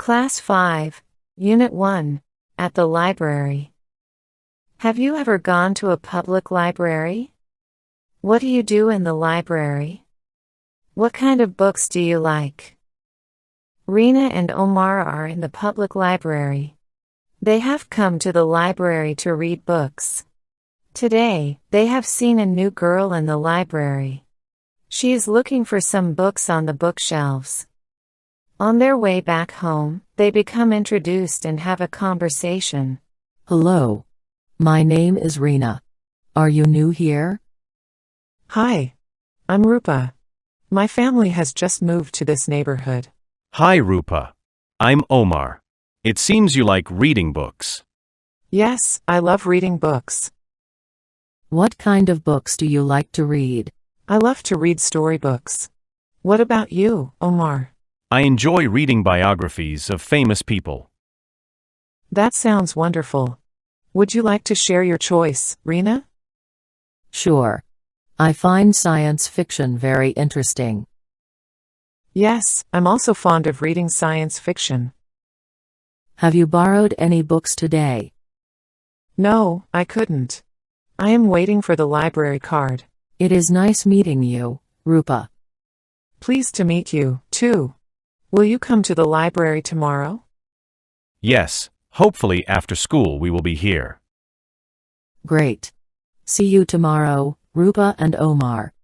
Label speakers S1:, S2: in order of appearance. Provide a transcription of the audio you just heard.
S1: Class 5, Unit 1, at the library. Have you ever gone to a public library? What do you do in the library? What kind of books do you like? Rina and Omar are in the public library. They have come to the library to read books. Today, they have seen a new girl in the library. She is looking for some books on the bookshelves. On their way back home, they become introduced and have a conversation.
S2: Hello. My name is Rina. Are you new here?
S3: Hi. I'm Rupa. My family has just moved to this neighborhood.
S4: Hi Rupa. I'm Omar. It seems you like reading books.
S3: Yes, I love reading books.
S2: What kind of books do you like to read?
S3: I love to read storybooks. What about you, Omar?
S4: I enjoy reading biographies of famous people.
S3: That sounds wonderful. Would you like to share your choice, Rina?
S2: Sure. I find science fiction very interesting.
S3: Yes, I'm also fond of reading science fiction.
S2: Have you borrowed any books today?
S3: No, I couldn't. I am waiting for the library card.
S2: It is nice meeting you, Rupa.
S3: Pleased to meet you, too. Will you come to the library tomorrow?
S4: Yes, hopefully after school we will be here.
S2: Great. See you tomorrow, Rupa and Omar.